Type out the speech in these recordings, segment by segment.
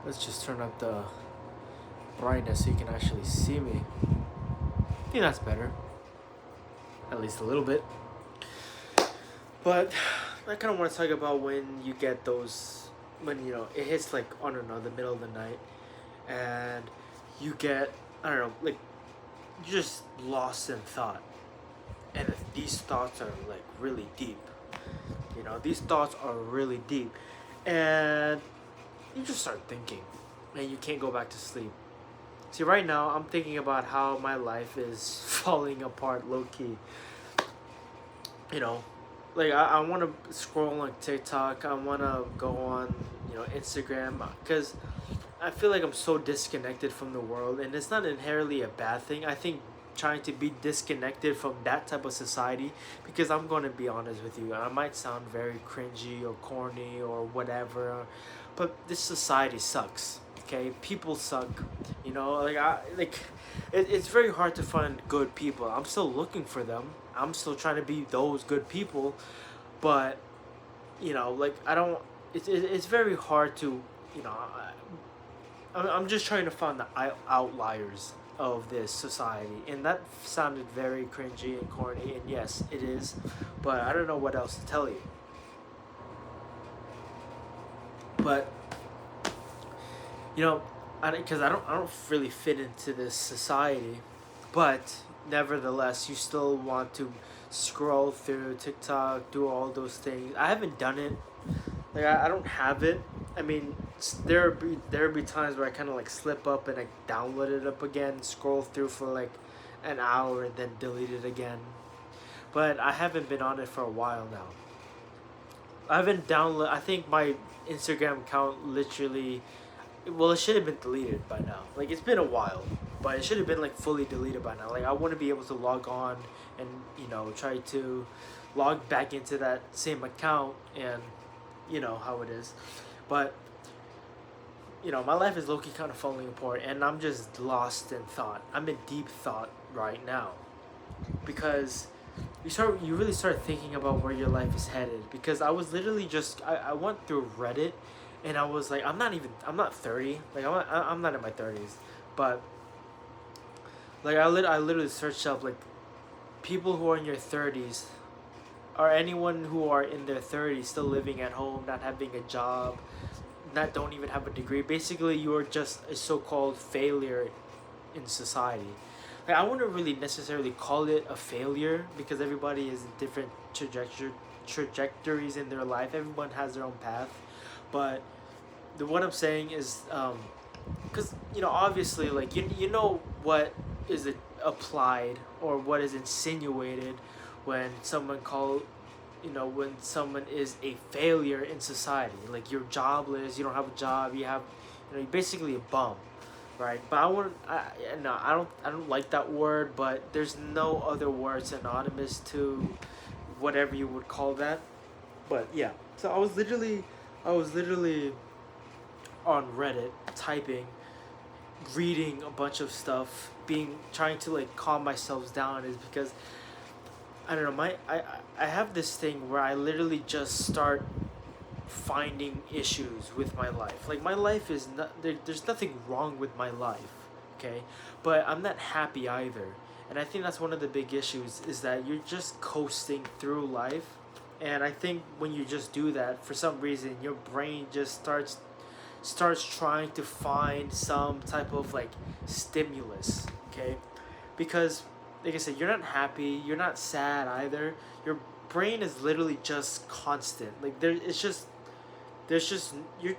Let's just turn up the brightness so you can actually see me. I think that's better, at least a little bit. But I kind of want to talk about when you get those, when it hits like, I don't know, the middle of the night, and you get, I don't know, like, you're just lost in thought, and these thoughts are like really deep. These thoughts are really deep, and you just start thinking, and you can't go back to sleep. See, right now I'm thinking about how my life is falling apart low key. You know, like I want to scroll on TikTok. I want to go on, Instagram, because I feel like I'm so disconnected from the world, and it's not inherently a bad thing. I think trying to be disconnected from that type of society, because I'm going to be honest with you, I might sound very cringy or corny or whatever, but this society sucks. Okay, people suck. It's very hard to find good people. I'm still looking for them. I'm still trying to be those good people, but like I don't. It's very hard to, you know. I'm just trying to find the outliers of this society, and that sounded very cringy and corny, and yes, it is, but I don't know what else to tell you. But you know, because I don't really fit into this society, but nevertheless, you still want to scroll through TikTok, do all those things. I haven't done it. Like I don't have it. I mean, there be times where I kind of like slip up and I download it up again, scroll through for like an hour, and then delete it again. But I haven't been on it for a while now. I haven't download. I think my Instagram account literally, well, it should have been deleted by now. Like it's been a while, but it should have been like fully deleted by now. Like I want to be able to log on and try to log back into that same account, and you know how it is. But my life is low-key kind of falling apart, and I'm just lost in thought. I'm in deep thought right now, because you really start thinking about where your life is headed. Because I was literally just I went through Reddit, and I was like, I'm not 30. Like I'm not in my 30s, but like I literally searched up like people who are in your 30s, or anyone who are in their 30s still living at home, not having a job, that don't even have a degree. Basically, you are just a so-called failure in society. Like, I wouldn't really necessarily call it a failure, because everybody is in different trajectories in their life. Everyone has their own path, but what I'm saying is, because obviously, like what is it applied, or what is insinuated when someone when someone is a failure in society. Like you're jobless, you don't have a job, you're basically a bum, right? But no, I don't like that word, but there's no other word synonymous to whatever you would call that. But yeah, so I was literally on Reddit typing, reading a bunch of stuff, being trying to like calm myself down, is because I don't know, I have this thing where I literally just start finding issues with my life. Like my life is not there's nothing wrong with my life, okay? But I'm not happy either. And I think that's one of the big issues, is that you're just coasting through life. And I think when you just do that, for some reason your brain just starts trying to find some type of like stimulus, okay? Because like I said, you're not happy, you're not sad either. Your brain is literally just constant. Like there's just you're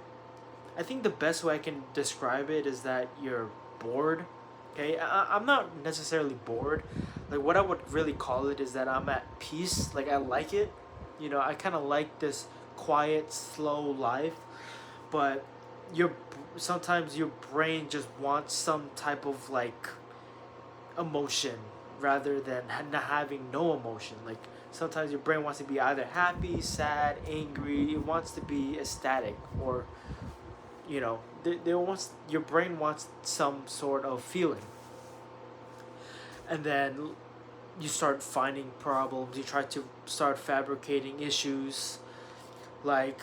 I think the best way I can describe it is that you're bored. Okay, I'm not necessarily bored. Like what I would really call it is that I'm at peace. Like I like it. I kind of like this quiet, slow life. But your sometimes your brain just wants some type of like emotion, rather than not having no emotion. Like sometimes your brain wants to be either happy, sad, angry. It wants to be ecstatic, or they wants your brain wants some sort of feeling. And then you start finding problems. You try to start fabricating issues, like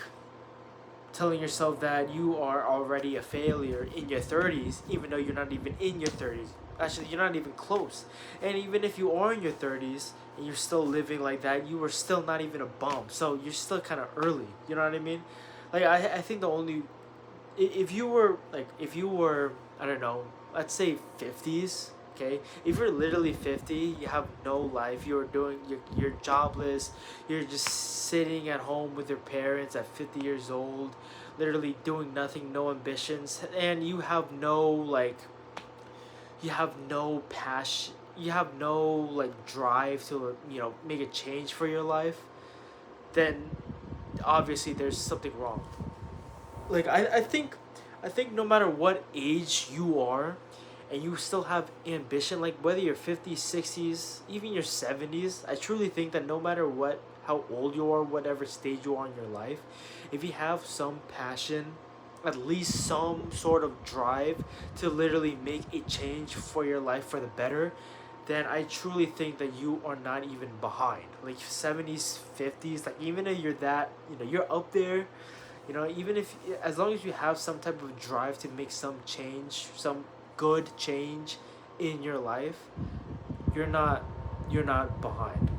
telling yourself that you are already a failure in your 30s, even though you're not even in your 30s. Actually, you're not even close. And even if you are in your 30s and you're still living like that, you are still not even a bum. So you're still kind of early. You know what I mean? Like, I think the only. If you were, like, if you were, I don't know, let's say 50s, okay? If you're literally 50, you have no life, you're jobless, you're just sitting at home with your parents at 50 years old, literally doing nothing, no ambitions, and you have no, like, you have no passion, you have no, like, drive to, make a change for your life, then obviously there's something wrong. Like, I think no matter what age you are, and you still have ambition, like whether you're 50s, 60s, even your 70s, I truly think that no matter what, how old you are, whatever stage you are in your life, if you have some passion, at least some sort of drive to literally make a change for your life for the better, then I truly think that you are not even behind. Like 70s, 50s, like even if you're that, you're up there, even if, as long as you have some type of drive to make some change, some good change in your life, you're not you're not behind.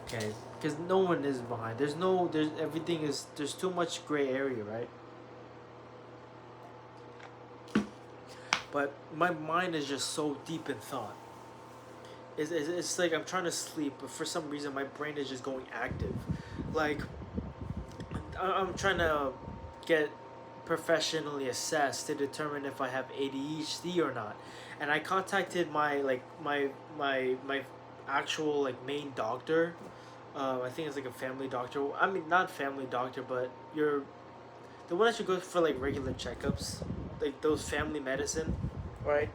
Okay, because no one is behind. There's everything is there's too much gray area, right? But my mind is just so deep in thought. It's like I'm trying to sleep, but for some reason my brain is just going active. Like, I'm trying to get professionally assessed to determine if I have ADHD or not. And I contacted my actual, like, main doctor. I think it's like a family doctor. I mean, not family doctor, but you're the one that should go for like regular checkups, like those family medicine, right?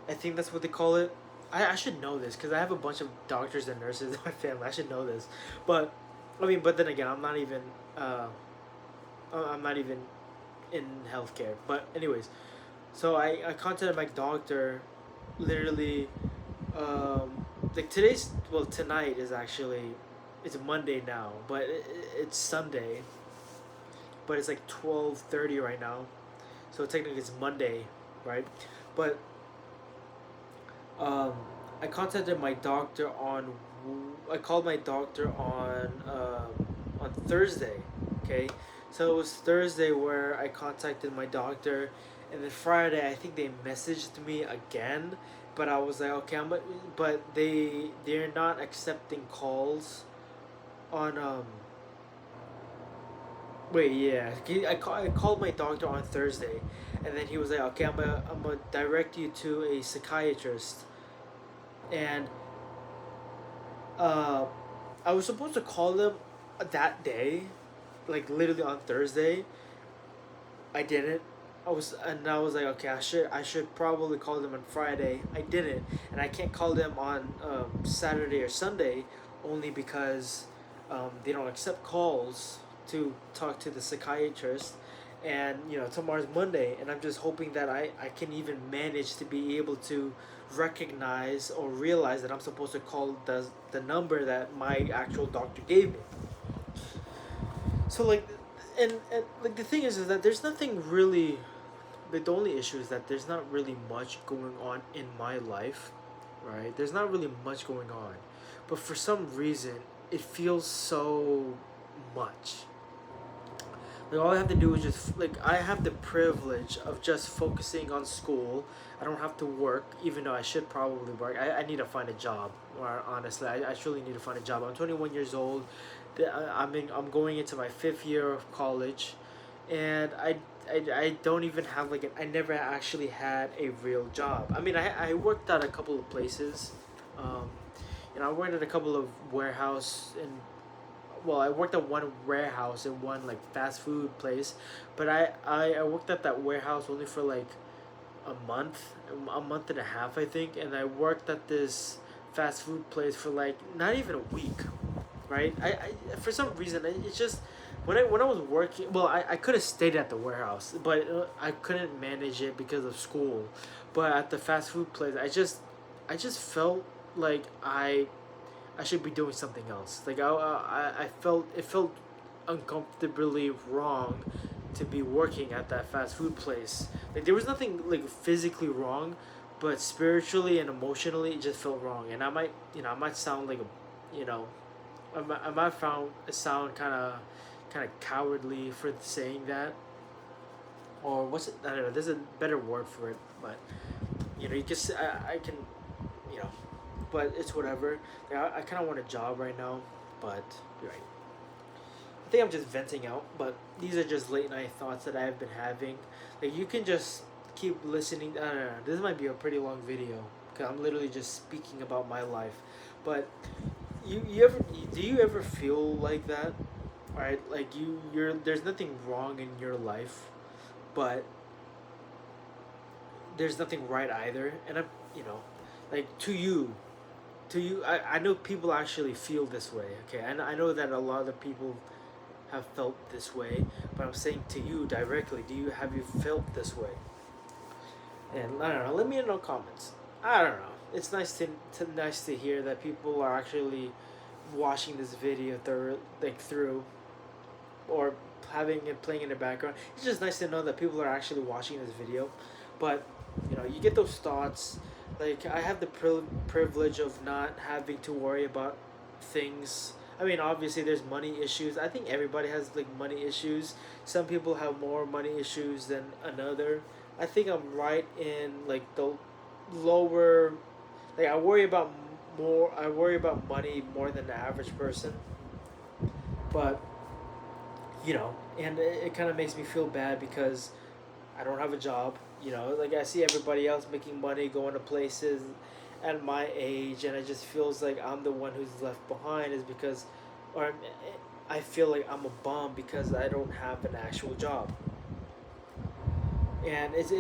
I think that's what they call it. I should know this because I have a bunch of doctors and nurses in my family. I should know this, but I mean, but then again, uh, I'm not even in healthcare. But anyways, so I contacted my doctor, literally, like today's, well, tonight is actually, it's Monday now, but it's Sunday, but it's like 12:30 right now, so technically it's Monday, right? But um, I contacted my doctor on, I called my doctor on Thursday, okay? So it was Thursday where I contacted my doctor, and then Friday I think they messaged me again, but I was like, okay, but they're not accepting calls on wait, yeah. I called my doctor on Thursday, and then he was like, okay, I'm gonna direct you to a psychiatrist, and uh, I was supposed to call them that day, like literally on Thursday. I didn't. I was like, okay, I should probably call them on Friday. I didn't, and I can't call them on Saturday or Sunday, only because they don't accept calls to talk to the psychiatrist, and tomorrow's Monday, and I'm just hoping that I can even manage to be able to recognize or realize that I'm supposed to call the number that my actual doctor gave me. So, like, and like the thing is that there's nothing really, like, the only issue is that there's not really much going on in my life, right? There's not really much going on, but for some reason it feels so much. Like, all I have to do is just, like, I have the privilege of just focusing on school. I don't have to work, even though I should probably work. I need to find a job. Or honestly, I truly need to find a job. I'm 21 years old. I'm going into my fifth year of college, and I don't even have, like, I never actually had a real job. I mean, I worked at a couple of places. Um, I worked at a couple of warehouse and, well, I worked at one warehouse and one, like, fast food place, but I worked at that warehouse only for like a month and a half, I think, and I worked at this fast food place for like not even a week, right? I for some reason it's just when I was working, well, I could have stayed at the warehouse, but I couldn't manage it because of school. But at the fast food place, I just felt like I should be doing something else. Like, I felt it felt uncomfortably wrong to be working at that fast food place. Like there was nothing like physically wrong, but spiritually and emotionally it just felt wrong. And I might sound like a, I might found sound kind of cowardly for saying that, or what's it? I don't know. There's a better word for it, but you can I can, you know, but it's whatever. Like, I kind of want a job right now, but you're right. I think I'm just venting out, but these are just late night thoughts that I've been having. Like you can just keep listening. I don't know. This might be a pretty long video because I'm literally just speaking about my life. But do you ever feel like that? Right? Like you're there's nothing wrong in your life, but there's nothing right either. And I'm you know, like to you, I know people actually feel this way. Okay, and I know that a lot of people have felt this way, but I'm saying to you directly, have you felt this way? And I don't know. Let me know comments. I don't know. It's nice to hear that people are actually watching this video through, or having it playing in the background. It's just nice to know that people are actually watching this video. But you get those thoughts. Like I have the privilege of not having to worry about things. I mean, obviously, there's money issues. I think everybody has like money issues. Some people have more money issues than another. I think I'm right in like the lower. Like I worry about more. I worry about money more than the average person. But and it kind of makes me feel bad because I don't have a job. Like I see everybody else making money, going to places at my age, and it just feels like I'm the one who's left behind. Is because, or I feel like I'm a bum because I don't have an actual job. And it's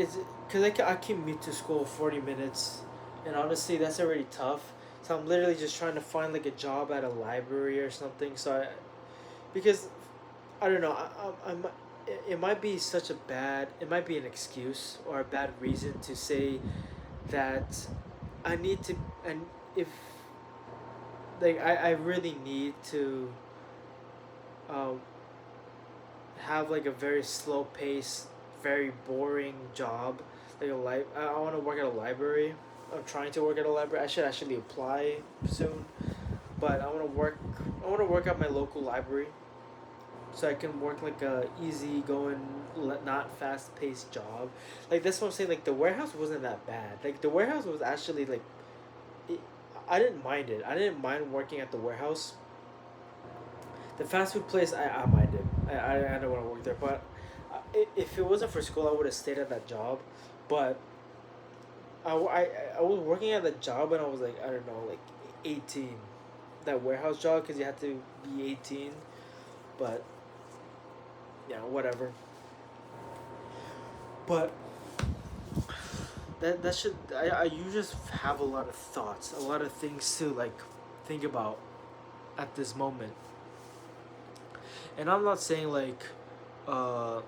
because I commute to school 40 minutes, and honestly, that's already tough. So I'm literally just trying to find like a job at a library or something. Because I don't know. It might be such a bad. It might be an excuse or a bad reason to say that I need to. And if like I really need to um, have like a very slow pace, very boring job. Like I want to work at a library. I'm trying to work at a library. I should actually apply soon. But I want to work at my local library so I can work like a easy going, not fast paced job. Like that's what I'm saying. Like the warehouse wasn't that bad. Like the warehouse was actually like, it, I didn't mind it. I didn't mind working at the warehouse. The fast food place, I minded. I don't want to work there. But if it wasn't for school, I would have stayed at that job. But I was working at that job and I was like, I don't know, like 18. That warehouse job because you had to be 18. But whatever. But that should you just have a lot of thoughts, a lot of things to like think about at this moment. And I'm not saying like uh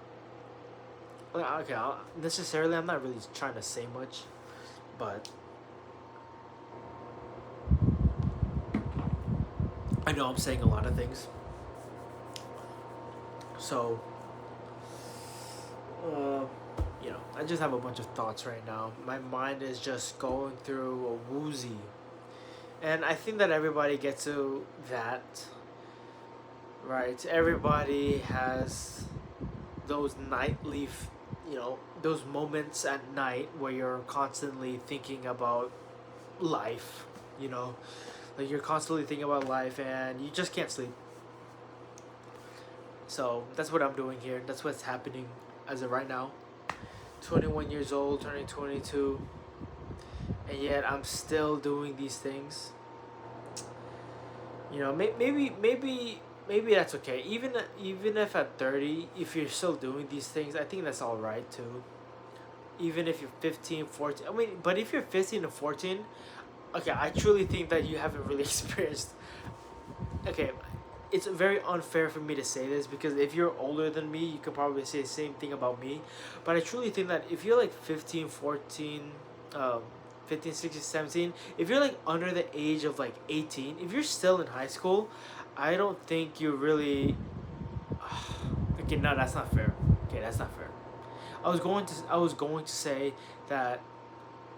okay, necessarily I'm not really trying to say much, but I know I'm saying a lot of things. So uh I just have a bunch of thoughts right now. My mind is just going through a woozy. And I think that everybody gets to that, right? Everybody has those those moments at night where you're constantly thinking about life, you know? Like you're constantly thinking about life and you just can't sleep. So that's what I'm doing here. That's what's happening as of right now. 21 years old, turning 22, and yet I'm still doing these things. Maybe that's okay. Even if at 30, if you're still doing these things, I think that's all right too. Even if you're 15, 14. I mean, but if you're 15 to 14, okay, I truly think that you haven't really experienced. Okay, it's very unfair for me to say this because if you're older than me, you could probably say the same thing about me. But I truly think that if you're like 15, 14, um, 15, 16, 17, if you're like under the age of like 18, if you're still in high school, I don't think you really Okay, no, that's not fair. Okay, that's not fair. I was going to say that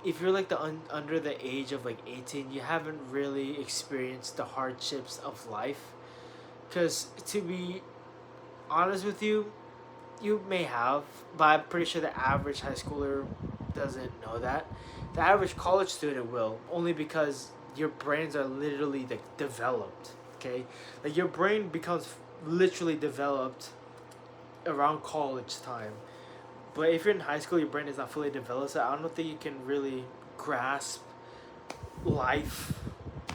if you're like under the age of like 18, you haven't really experienced the hardships of life. Cause to be honest with you, you may have, but I'm pretty sure the average high schooler doesn't know that. The average college student will, only because your brains are literally like developed. Okay, like your brain becomes literally developed around college time. But if you're in high school, your brain is not fully developed, so I don't think you can really grasp life.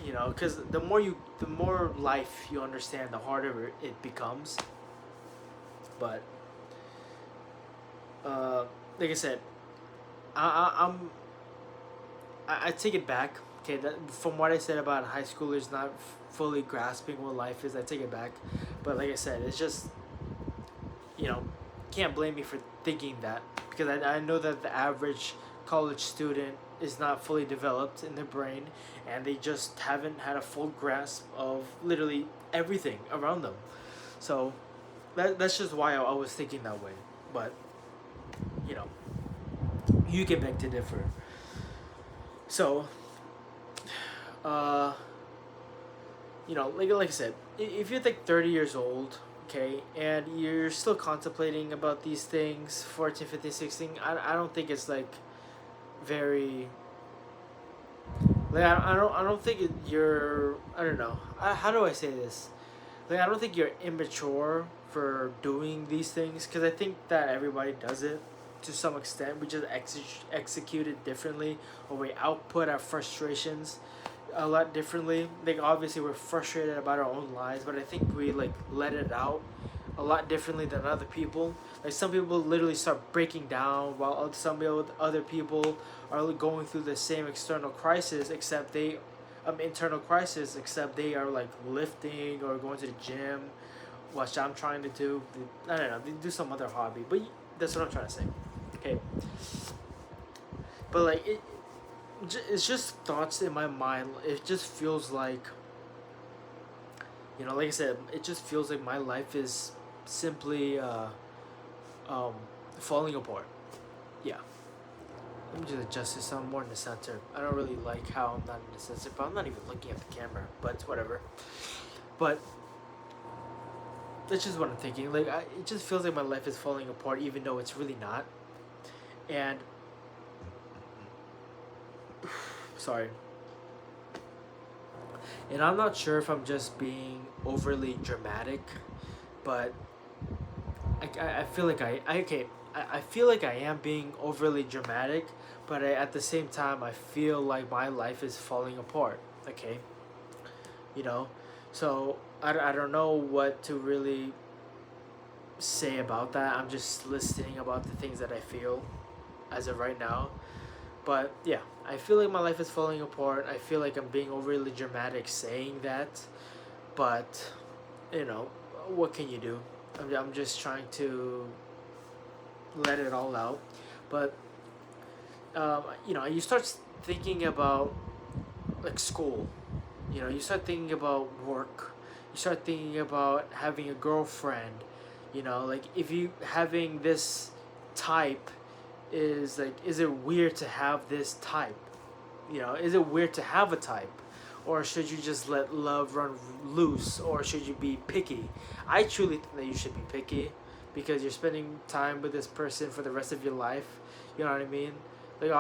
You know, because the more life you understand, the harder it becomes. But uh, like I said, I take it back. Okay, that from what I said about high schoolers not fully grasping what life is, I take it back. But like I said, it's just, you know, can't blame me for thinking that, because I know that the average college student is not fully developed in their brain, and they just haven't had a full grasp of literally everything around them. So that's just why I was thinking that way. But you know, you can beg to differ. So uh like I said, if you're like 30 years old, okay, and you're still contemplating about these things, 14, 15, 16, I don't think it's like very, like I don't think you're, I don't know, how do I say this, like I don't think you're immature for doing these things, because I think that everybody does it to some extent. We just execute it differently, or we output our frustrations a lot differently. Like obviously we're frustrated about our own lives, but I think we like let it out a lot differently than other people. Like some people literally start breaking down, while other people are going through the same external crisis, except they internal crisis, except they are like lifting or going to the gym, which I'm trying to do. I don't know, they do some other hobby, but that's what I'm trying to say. Okay, but like it's just thoughts in my mind. It just feels like, like I said, it just feels like my life is simply um, falling apart. Yeah. Let me just adjust this so I'm more in the center. I don't really like how I'm not in the center, but I'm not even looking at the camera. But it's whatever. But that's just what I'm thinking. Like it just feels like my life is falling apart, even though it's really not. And sorry. And I'm not sure if I'm just being overly dramatic, but I feel like I feel like I am being overly dramatic, but at the same time, I feel like my life is falling apart. Okay, you know, so I don't know what to really say about that. I'm just listening about the things that I feel as of right now. But yeah, I feel like my life is falling apart. I feel like I'm being overly dramatic saying that, but what can you do? I'm just trying to let it all out. But you start thinking about like school. You start thinking about work. You start thinking about having a girlfriend. Like if you having this type is like, is it weird to have this type? Is it weird to have a type? Or should you just let love run loose? Or should you be picky? I truly think that you should be picky, because you're spending time with this person for the rest of your life. You know what I mean? Like,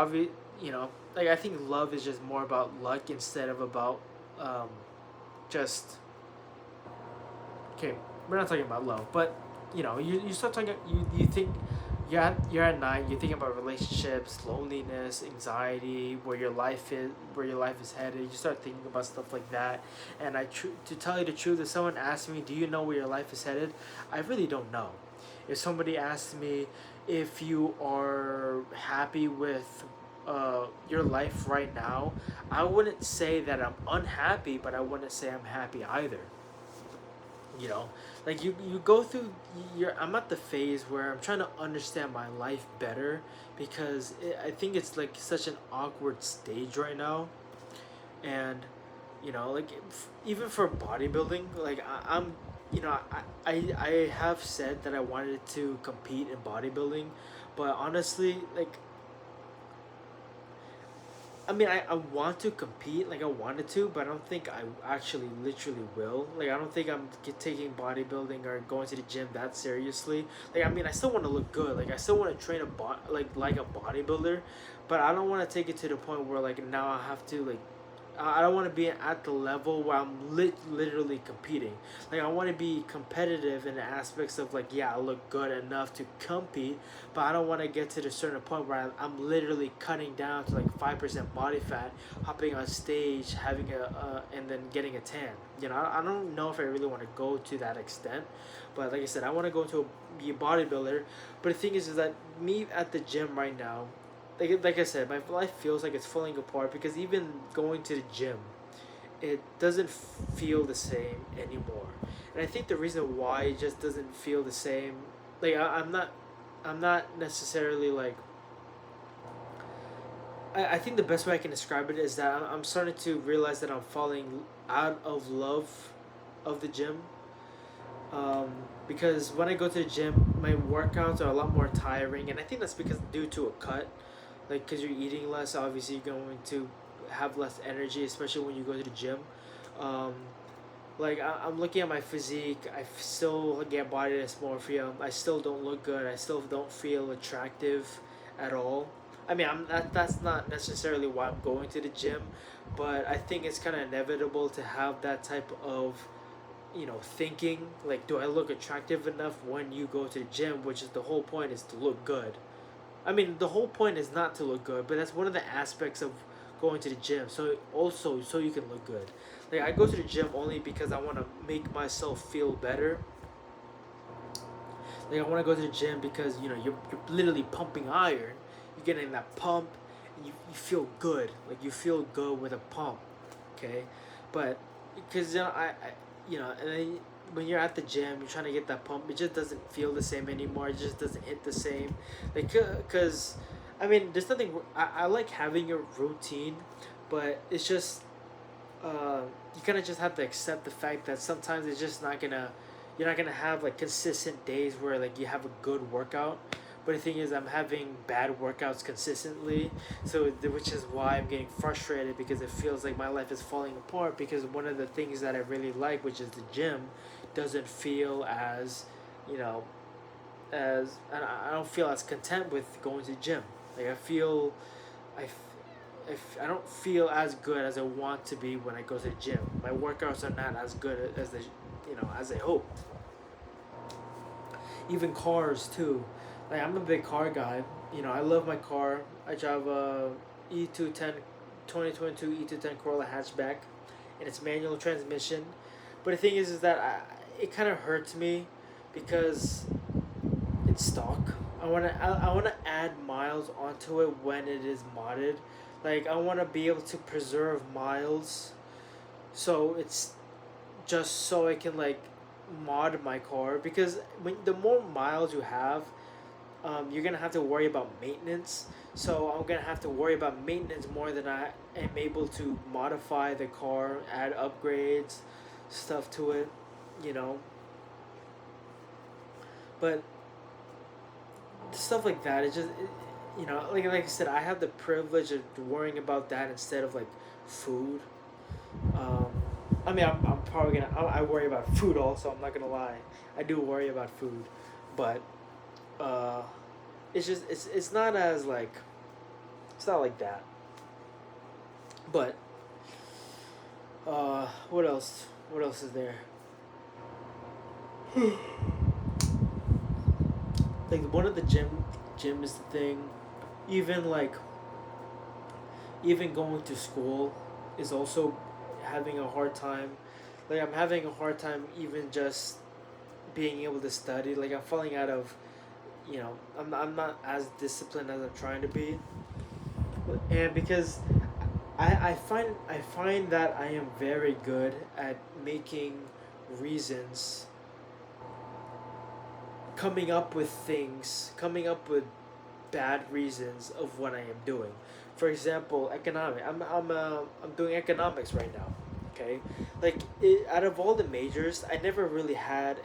like I think love is just more about luck instead of about um, just. Okay, we're not talking about love, but you start talking. You think you're at night, you're thinking about relationships, loneliness, anxiety, where your life is headed. You start thinking about stuff like that. And to tell you the truth, if someone asks me, do you know where your life is headed, I really don't know. If somebody asks me if you are happy with your life right now, I wouldn't say that I'm unhappy, but I wouldn't say I'm happy either. Like you go through I'm at the phase where I'm trying to understand my life better, because I think it's like such an awkward stage right now. And like even for bodybuilding, like I'm I have said that I wanted to compete in bodybuilding, but honestly, like, I mean, I want to compete, like I wanted to, but I don't think I actually literally will. Like, I don't think I'm taking bodybuilding or going to the gym that seriously. Like, I mean, I still want to look good. Like, I still want to train like a bodybuilder, but I don't want to take it to the point where like now I have to like I don't want to be at the level where I'm literally competing. Like, I want to be competitive in the aspects of like, yeah, I look good enough to compete, but I don't want to get to the certain point where I'm literally cutting down to like 5% body fat, hopping on stage, having and then getting a tan. I don't know if I really want to go to that extent, but like I said, I want to go to be a bodybuilder. But the thing is that me at the gym right now, like I said, my life feels like it's falling apart because even going to the gym, it doesn't feel the same anymore. And I think the reason why it just doesn't feel the same, like I'm not necessarily like. I think the best way I can describe it is that I'm starting to realize that I'm falling out of love of the gym. Um, because when I go to the gym, my workouts are a lot more tiring, and I think that's because due to a cut, like because you're eating less, obviously you're going to have less energy, especially when you go to the gym. Um, like I'm looking at my physique, still get body dysmorphia. I still don't look good. I still don't feel attractive at all. I mean, that's not necessarily why I'm going to the gym, but I think it's kind of inevitable to have that type of thinking like, do I look attractive enough when you go to the gym, which is the whole point, is to look good. I mean, the whole point is not to look good, but that's one of the aspects of going to the gym. So also, so you can look good. Like, I go to the gym only because I want to make myself feel better. Like, I want to go to the gym because you're literally pumping iron. You're getting that pump, and you feel good. Like, you feel good with a pump. Okay, but because and then when you're at the gym, you're trying to get that pump. It just doesn't feel the same anymore. It just doesn't hit the same, like, cause, I mean, there's nothing. I like having a routine, but it's just you kind of just have to accept the fact that sometimes it's just not gonna. You're not gonna have like consistent days where like you have a good workout. But the thing is, I'm having bad workouts consistently, which is why I'm getting frustrated because it feels like my life is falling apart. Because one of the things that I really like, which is the gym, doesn't feel as, you know, as and I don't feel as content with going to the gym. Like, I feel, I, I don't feel as good as I want to be when I go to the gym. My workouts are not as good as as I hope. Even cars too. Like, I'm a big car guy. I love my car. I drive a E210 2022 E210 Corolla hatchback, and it's manual transmission. But the thing is that it kind of hurts me because it's stock. I wanna add miles onto it when it is modded. Like, I wanna be able to preserve miles, so it's just so I can like mod my car, because when the more miles you have, you're gonna have to worry about maintenance. So I'm gonna have to worry about maintenance more than I am able to modify the car, add upgrades, stuff to it, you know. But stuff like that, like I said, I have the privilege of worrying about that instead of like food. Um, I mean, I'm probably gonna. I worry about food also. I'm not gonna lie. I do worry about food, but uh, it's not as like it's not like that. But what else? What else is there? Like, one of the gym is the thing. Even like even going to school is also having a hard time. Like, I'm having a hard time even just being able to study. Like, I'm falling out of, I'm not as disciplined as I'm trying to be. And because I find that I am very good at making reasons, coming up with bad reasons of what I am doing. For example, economic. I'm doing economics right now. Okay, like out of all the majors, I never really had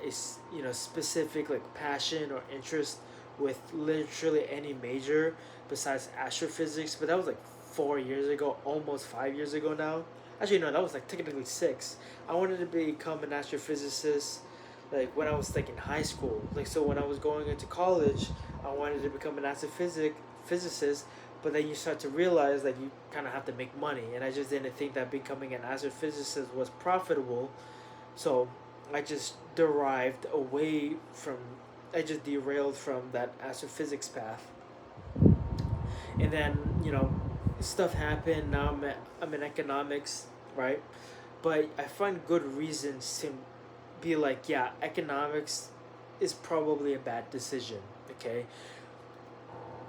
specific like passion or interest with literally any major besides astrophysics. But that was like 4 years ago, almost 5 years ago now. Actually, no, that was like technically six. I wanted to become an astrophysicist, like when I was like in high school. Like so, when I was going into college, I wanted to become an physicist, but then you start to realize that you kind of have to make money, and I just didn't think that becoming an astrophysicist was profitable. So I just derived away from I just derailed from that astrophysics path. And then stuff happened. Now I'm in economics, right? But I find good reasons to be like, yeah, economics is probably a bad decision. Okay,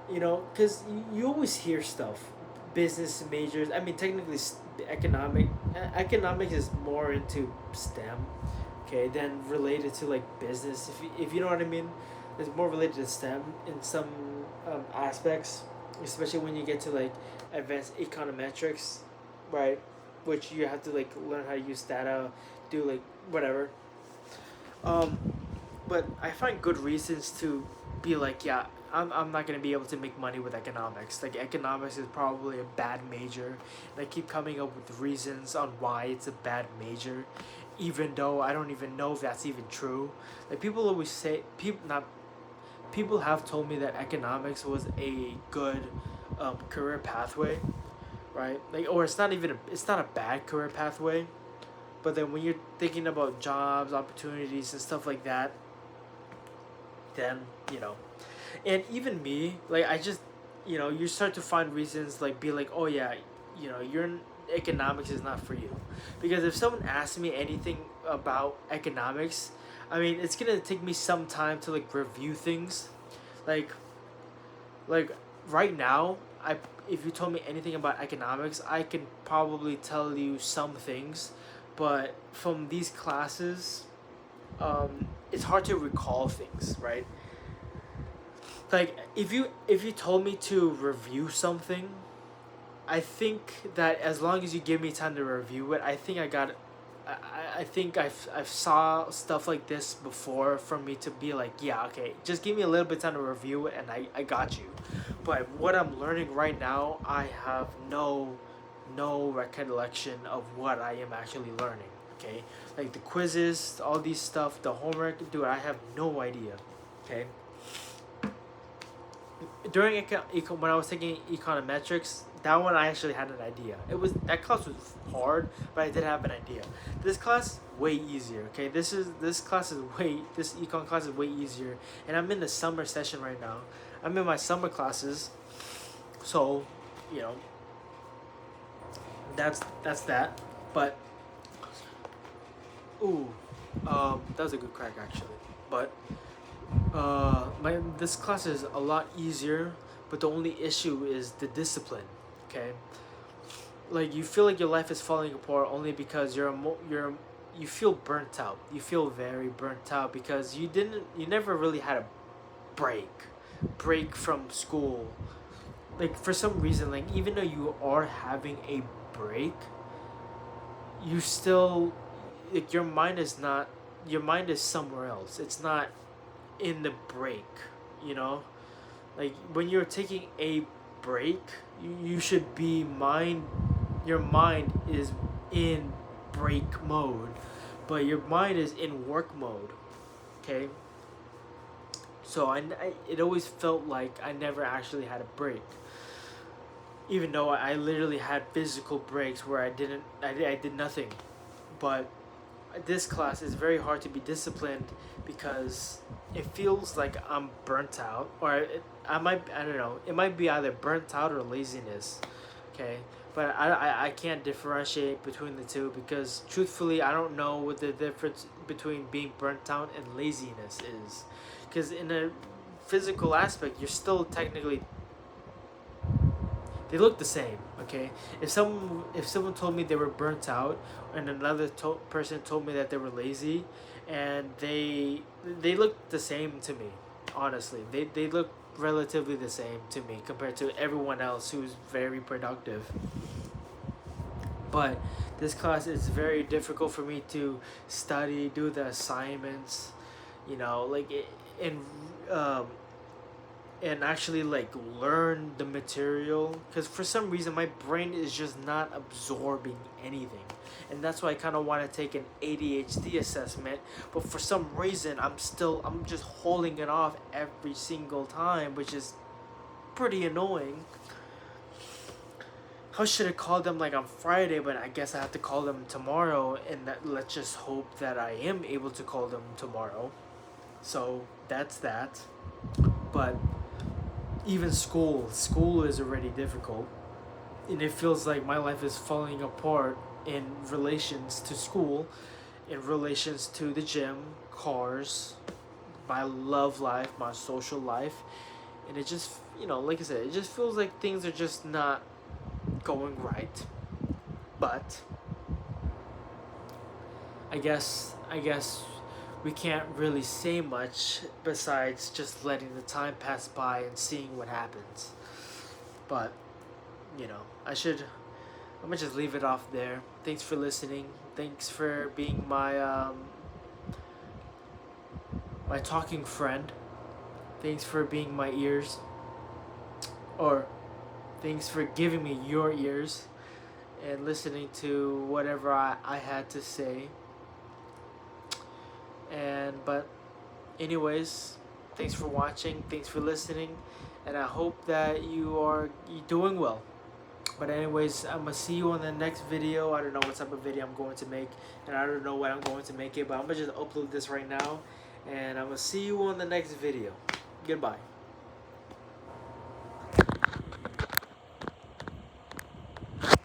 because you always hear stuff, business majors. I mean, technically, economics is more into STEM, okay, than related to like business. If you know what I mean, it's more related to STEM in some aspects, especially when you get to like advanced econometrics, right? Which you have to like learn how to use data, do like whatever. Um, but I find good reasons to be like, yeah, I'm not gonna be able to make money with economics. Like economics is probably a bad major, and I keep coming up with reasons on why it's a bad major, even though I don't even know if that's even true. Like people always say, people have told me that economics was a good career pathway, right? Like, or it's not a bad career pathway, but then when you're thinking about jobs, opportunities, and stuff like that, then you know and even me, like I just you start to find reasons, like be like, oh yeah, your economics is not for you, because if someone asks me anything about economics, I mean it's gonna take me some time to like review things, like like right now, I if you told me anything about economics, I can probably tell you some things, but from these classes, it's hard to recall things, right? Like if you told me to review something, I think that as long as you give me time to review it, I think I think I've saw stuff like this before for me to be like, yeah, okay, just give me a little bit of time to review it and I got you. But what I'm learning right now, I have no recollection of what I am actually learning. Okay, like the quizzes, all these stuff, the homework, dude, I have no idea. Okay, during when I was taking econometrics, that one I actually had an idea. It was that class was hard, but I did have an idea. This class way easier. Okay, this econ class is way easier, and I'm in the summer session right now. I'm in my summer classes, so you know that's that. But ooh, that was a good crack actually. But my this class is a lot easier, but the only issue is the discipline. Okay, like you feel like your life is falling apart only because you feel burnt out. You feel very burnt out because you never really had a break, break from school. Like for some reason, like even though you are having a break, you still like your mind is somewhere else. It's not in the break, you know? Like when you're taking a break, you should be your mind is in break mode, but your mind is in work mode, okay? So it always felt like I never actually had a break. Even though I literally had physical breaks where I did nothing. But this class is very hard to be disciplined because it feels like I'm burnt out, or I don't know, it might be either burnt out or laziness, okay? But I can't differentiate between the two because truthfully I don't know what the difference between being burnt out and laziness is, because in a physical aspect you're still technically, they look the same. Okay, if someone told me they were burnt out, and another person told me that they were lazy, and they look the same to me. Honestly, they look relatively the same to me compared to everyone else who's very productive. But this class is very difficult for me to study, do the assignments, you know, like it, um, and actually like learn the material, because for some reason my brain is just not absorbing anything, and that's why I kind of want to take an ADHD assessment, but for some reason I'm just holding it off every single time, which is pretty annoying. How should I call them like on Friday, but I guess I have to call them tomorrow, and that, let's just hope that I am able to call them tomorrow. So that's that. But even school is already difficult, and it feels like my life is falling apart in relations to school, in relations to the gym, cars, my love life, my social life, and it just, like I said, it just feels like things are just not going right. But I guess we can't really say much besides just letting the time pass by and seeing what happens. But I'm gonna just leave it off there. Thanks for listening. Thanks for being my talking friend. Thanks for being my ears, or thanks for giving me your ears and listening to whatever I had to say. But anyways, thanks for watching, thanks for listening, and I hope that you doing well. But anyways, I'm gonna see you on the next video. I don't know what type of video I'm going to make, and I don't know when I'm going to make it, but I'm gonna just upload this right now, and I'm gonna see you on the next video. Goodbye.